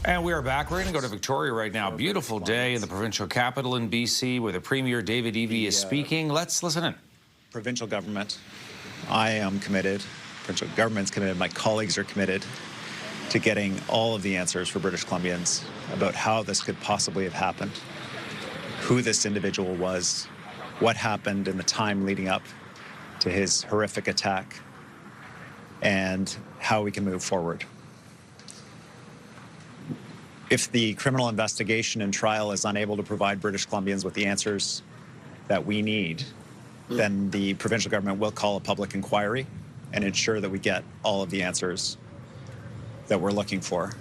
And we are back. We're going to go to Victoria right now. Beautiful day in the provincial capital in BC where the Premier David Eby is speaking. Let's listen in. Provincial government, I am committed, provincial government's committed, my colleagues are committed to getting all of the answers for British Columbians about how this could possibly have happened, who this individual was, what happened in the time leading up to his horrific attack, and how we can move forward. If the criminal investigation and trial is unable to provide British Columbians with the answers that we need, then the provincial government will call a public inquiry and ensure that we get all of the answers that we're looking for.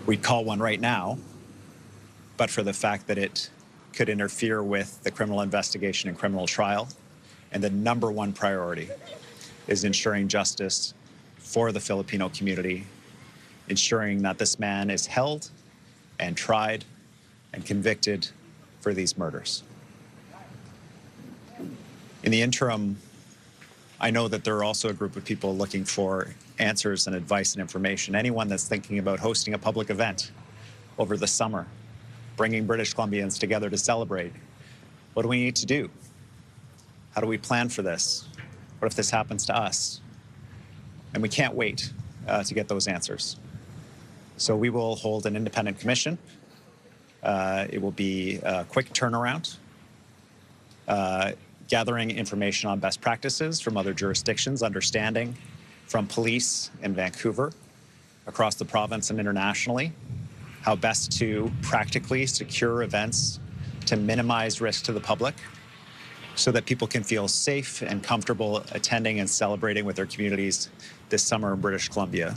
We'd call one right now, but for the fact that it could interfere with the criminal investigation and criminal trial, and the #1 priority is ensuring justice for the Filipino community, ensuring that this man is held and tried and convicted for these murders. In the interim, I know that there are also a group of people looking for answers and advice and information. Anyone that's thinking about hosting a public event over the summer, bringing British Columbians together to celebrate, what do we need to do? How do we plan for this? What if this happens to us? And we can't wait to get those answers. So we will hold an independent commission. It will be a quick turnaround, gathering information on best practices from other jurisdictions, understanding from police in Vancouver, across the province and internationally, how best to practically secure events to minimize risk to the public so that people can feel safe and comfortable attending and celebrating with their communities this summer in British Columbia.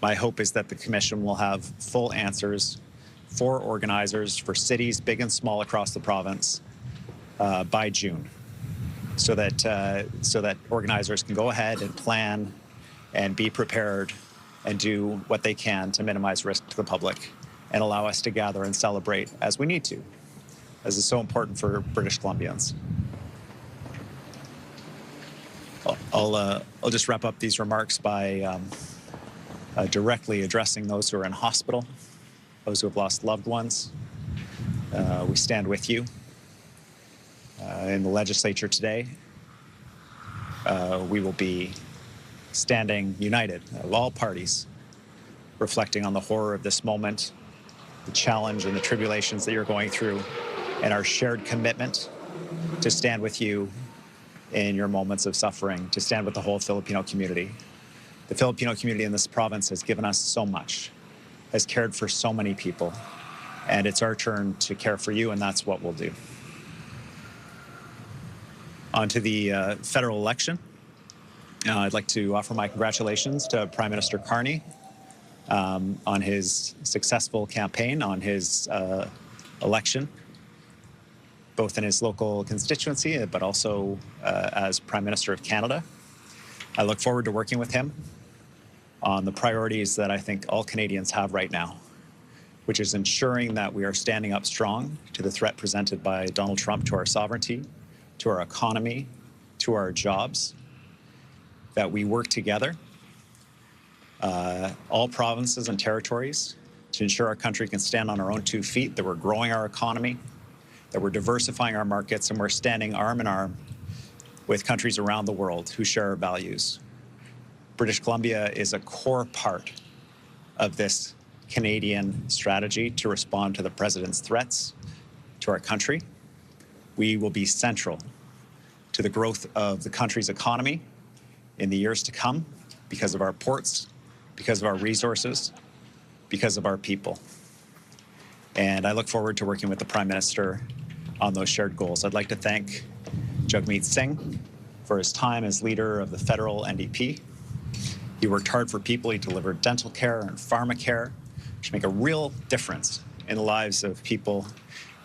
My hope is that the Commission will have full answers for organizers, for cities big and small across the province by June, so that organizers can go ahead and plan and be prepared and do what they can to minimize risk to the public and allow us to gather and celebrate as we need to, as is so important for British Columbians. I'll just wrap up these remarks by directly addressing those who are in hospital, those who have lost loved ones. We stand with you. In the legislature today, we will be standing united of all parties, reflecting on the horror of this moment, the challenge and the tribulations that you're going through, and our shared commitment to stand with you in your moments of suffering, to stand with the whole Filipino community. The Filipino community in this province has given us so much, has cared for so many people, and it's our turn to care for you, and that's what we'll do. On to the federal election. I'd like to offer my congratulations to Prime Minister Carney on his successful campaign, on his election, both in his local constituency, but also as Prime Minister of Canada. I look forward to working with him on the priorities that I think all Canadians have right now, which is ensuring that we are standing up strong to the threat presented by Donald Trump to our sovereignty, to our economy, to our jobs, that we work together, all provinces and territories, to ensure our country can stand on our own 2 feet, that we're growing our economy, that we're diversifying our markets, and we're standing arm in arm with countries around the world who share our values. British Columbia is a core part of this Canadian strategy to respond to the President's threats to our country. We will be central to the growth of the country's economy in the years to come because of our ports, because of our resources, because of our people. And I look forward to working with the Prime Minister on those shared goals. I'd like to thank Jagmeet Singh for his time as leader of the federal NDP. He worked hard for people. He delivered dental care and pharma care, which make a real difference in the lives of people.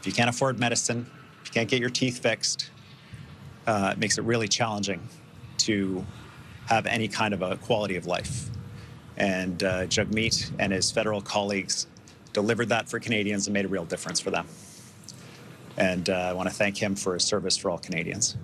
If you can't afford medicine, if you can't get your teeth fixed, it makes it really challenging to have any kind of a quality of life. And Jagmeet and his federal colleagues delivered that for Canadians and made a real difference for them. And I want to thank him for his service for all Canadians.